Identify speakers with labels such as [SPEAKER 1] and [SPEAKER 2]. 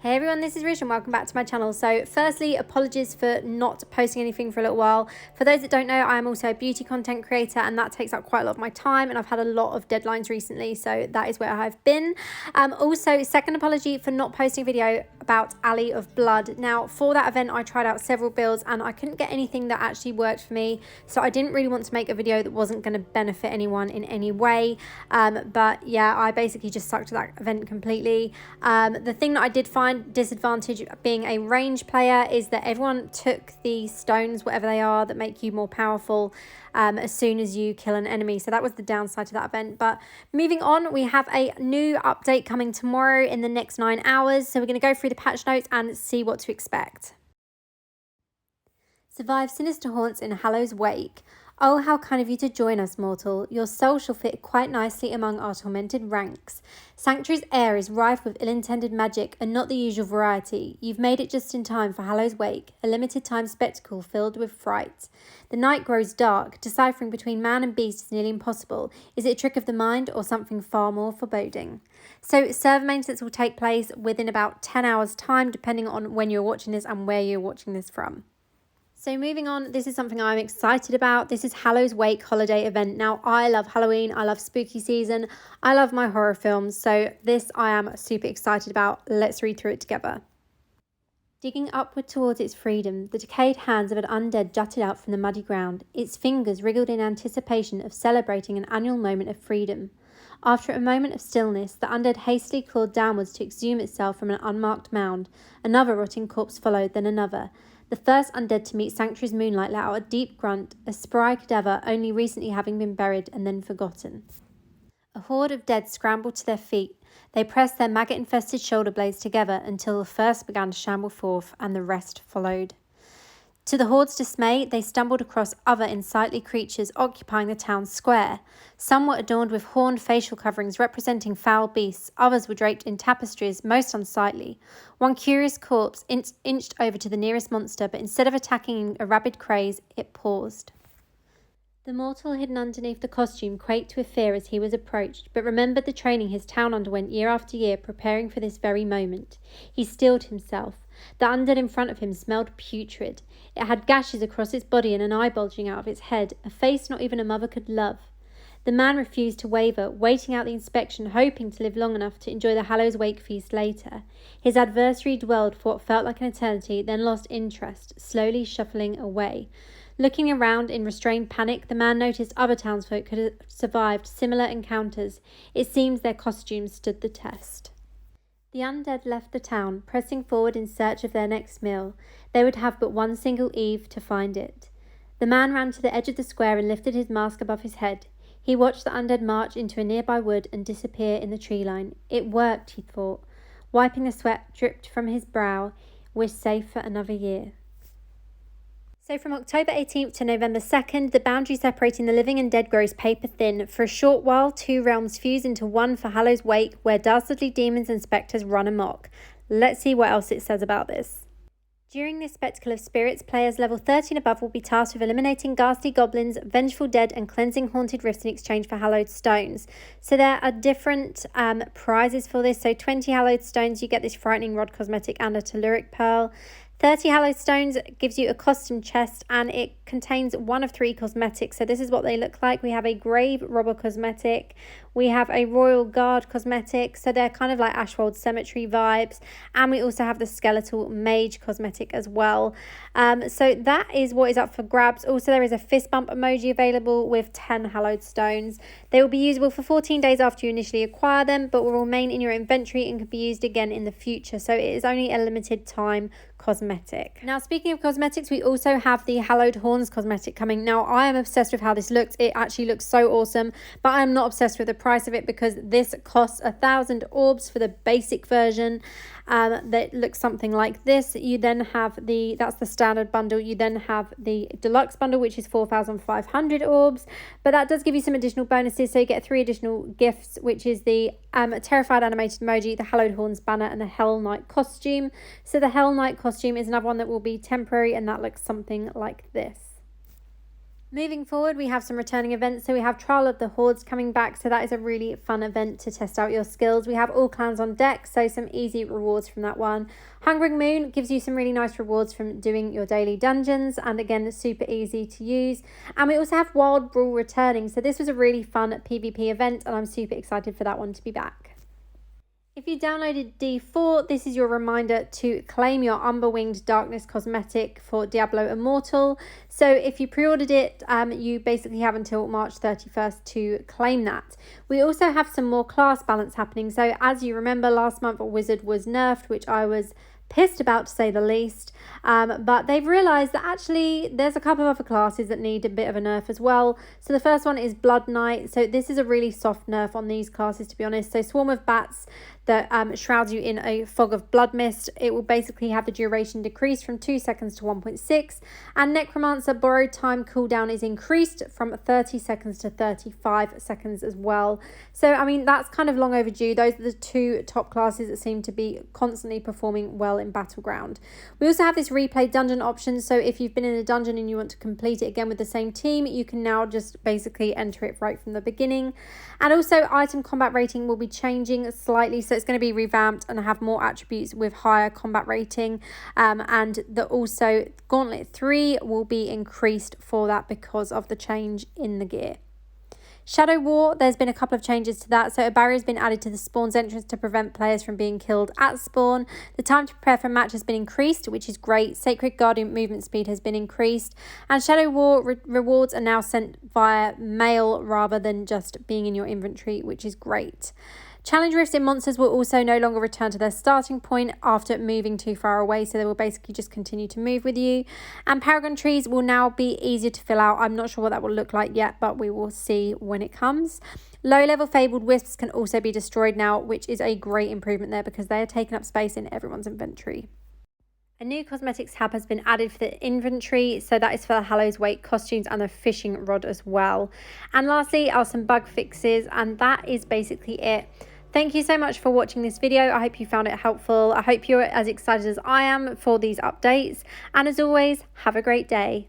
[SPEAKER 1] Hey everyone, this is Rish and welcome back to my channel. So firstly, apologies for not posting anything for a little while. For those that don't know, I am also a beauty content creator and that takes up quite a lot of my time and I've had a lot of deadlines recently, so that is where I've been. Also, second apology for not posting a video about Alley of Blood. Now for that event, I tried out several builds and I couldn't get anything that actually worked for me. So I didn't really want to make a video that wasn't going to benefit anyone in any way. But yeah, I basically just sucked at that event completely. The thing that I did find disadvantage being a range player is that everyone took the stones, whatever they are, that make you more powerful as soon as you kill an enemy. So that was the downside to that event. But moving on, we have a new update coming tomorrow in the next 9 hours. So we're going to go through the patch notes and see what to expect. Survive sinister haunts in Hallow's wake. Oh, how kind of you to join us, mortal. Your soul shall fit quite nicely among our tormented ranks. Sanctuary's air is rife with ill-intended magic and not the usual variety. You've made it just in time for Hallow's wake, a limited-time spectacle filled with fright. The night grows dark. Deciphering between man and beast is nearly impossible. Is it a trick of the mind or something far more foreboding? So server maintenance will take place within about 10 hours' time, depending on when you're watching this and where you're watching this from. So moving on, this is something I'm excited about. This is Hallow's Wake holiday event. Now, I love Halloween. I love spooky season. I love my horror films. So this I am super excited about. Let's read through it together. Digging upward towards its freedom, the decayed hands of an undead jutted out from the muddy ground. Its fingers wriggled in anticipation of celebrating an annual moment of freedom. After a moment of stillness, the undead hastily clawed downwards to exhume itself from an unmarked mound. Another rotting corpse followed, then another. The first undead to meet Sanctuary's moonlight let out a deep grunt, a spry cadaver only recently having been buried and then forgotten. A horde of dead scrambled to their feet. They pressed their maggot-infested shoulder blades together until the first began to shamble forth and the rest followed. To the horde's dismay, they stumbled across other unsightly creatures occupying the town's square. Some were adorned with horned facial coverings representing foul beasts, others were draped in tapestries, most unsightly. One curious corpse inched over to the nearest monster, but instead of attacking a rabid craze, it paused. The mortal hidden underneath the costume quaked with fear as he was approached, but remembered the training his town underwent year after year preparing for this very moment. He steeled himself. The undead in front of him smelled putrid. It had gashes across its body and an eye bulging out of its head, a face not even a mother could love. The man refused to waver, waiting out the inspection, hoping to live long enough to enjoy the Hallow's Wake feast later. His adversary dwelled for what felt like an eternity, then lost interest, slowly shuffling away. Looking around in restrained panic, the man noticed other townsfolk had survived similar encounters. It seems their costumes stood the test. The undead left the town, pressing forward in search of their next meal. They would have but one single eve to find it. The man ran to the edge of the square and lifted his mask above his head. He watched the undead march into a nearby wood and disappear in the tree line. It worked, he thought. Wiping the sweat dripped from his brow, we're safe for another year. So from October 18th to November 2nd, the boundary separating the living and dead grows paper thin. For a short while, two realms fuse into one for Hallow's Wake, where dastardly demons and spectres run amok. Let's see what else it says about this. During this spectacle of spirits, players level 30 and above will be tasked with eliminating ghastly goblins, vengeful dead, and cleansing haunted rifts in exchange for hallowed stones. So there are different prizes for this. So 20 hallowed stones, you get this frightening rod cosmetic and a telluric pearl. 30 hallowed stones gives you a costume chest and it contains one of 3 cosmetics. So this is what they look like. We have a grave robber cosmetic. We have a royal guard cosmetic. So they're kind of like Ashwold Cemetery vibes. And we also have the skeletal mage cosmetic as well. So that is what is up for grabs. Also, there is a fist bump emoji available with 10 hallowed stones. They will be usable for 14 days after you initially acquire them, but will remain in your inventory and can be used again in the future. So it is only a limited time cosmetic. Now, speaking of cosmetics, we also have the Hallowed Horns cosmetic coming. Now, I am obsessed with how this looks. It actually looks so awesome, but I am not obsessed with the price of it because this costs 1,000 orbs for the basic version. That looks something like this. You then have that's the standard bundle. You then have the deluxe bundle, which is 4,500 orbs, but that does give you some additional bonuses. So you get 3 additional gifts, which is the terrified animated emoji, the Hallowed Horns banner, and the Hell Knight costume. So the Hell Knight costume is another one that will be temporary, and that looks something like this. Moving forward, we have some returning events. So we have Trial of the Hordes coming back. So that is a really fun event to test out your skills. We have all clans on deck, so some easy rewards from that one. Hungering Moon gives you some really nice rewards from doing your daily dungeons, and again, it's super easy to use. And we also have Wild Brawl returning. So this was a really fun PvP event, and I'm super excited for that one to be back. If you downloaded D4, this is your reminder to claim your Umberwinged Darkness cosmetic for Diablo Immortal. So if you pre-ordered it, you basically have until March 31st to claim that. We also have some more class balance happening. So as you remember, last month Wizard was nerfed, which I was pissed about, to say the least, but they've realized that actually there's a couple of other classes that need a bit of a nerf as well. So the first one is Blood Knight. So this is a really soft nerf on these classes, to be honest. So Swarm of Bats that shrouds you in a fog of blood mist. It will basically have the duration decreased from 2 seconds to 1.6, and Necromancer borrowed time cooldown is increased from 30 seconds to 35 seconds as well. So I mean, that's kind of long overdue. Those are the two top classes that seem to be constantly performing well in Battleground. We also have this replay dungeon option. So if you've been in a dungeon and you want to complete it again with the same team, you can now just basically enter it right from the beginning. And also item combat rating will be changing slightly, so it's going to be revamped and have more attributes with higher combat rating, and also Gauntlet 3 will be increased for that because of the change in the gear. Shadow War, there's been a couple of changes to that. So a barrier has been added to the spawn's entrance to prevent players from being killed at spawn. The time to prepare for a match has been increased, which is great. Sacred Guardian movement speed has been increased. And Shadow War rewards are now sent via mail rather than just being in your inventory, which is great. Challenge rifts in monsters will also no longer return to their starting point after moving too far away, so they will basically just continue to move with you. And Paragon trees will now be easier to fill out. I'm not sure what that will look like yet, but we will see when it comes. Low-level Fabled Wisps can also be destroyed now, which is a great improvement there because they are taking up space in everyone's inventory. A new cosmetics tab has been added for the inventory, so that is for the Hallow's Wake costumes and the fishing rod as well. And lastly are some bug fixes, and that is basically it. Thank you so much for watching this video. I hope you found it helpful. I hope you're as excited as I am for these updates. And as always, have a great day.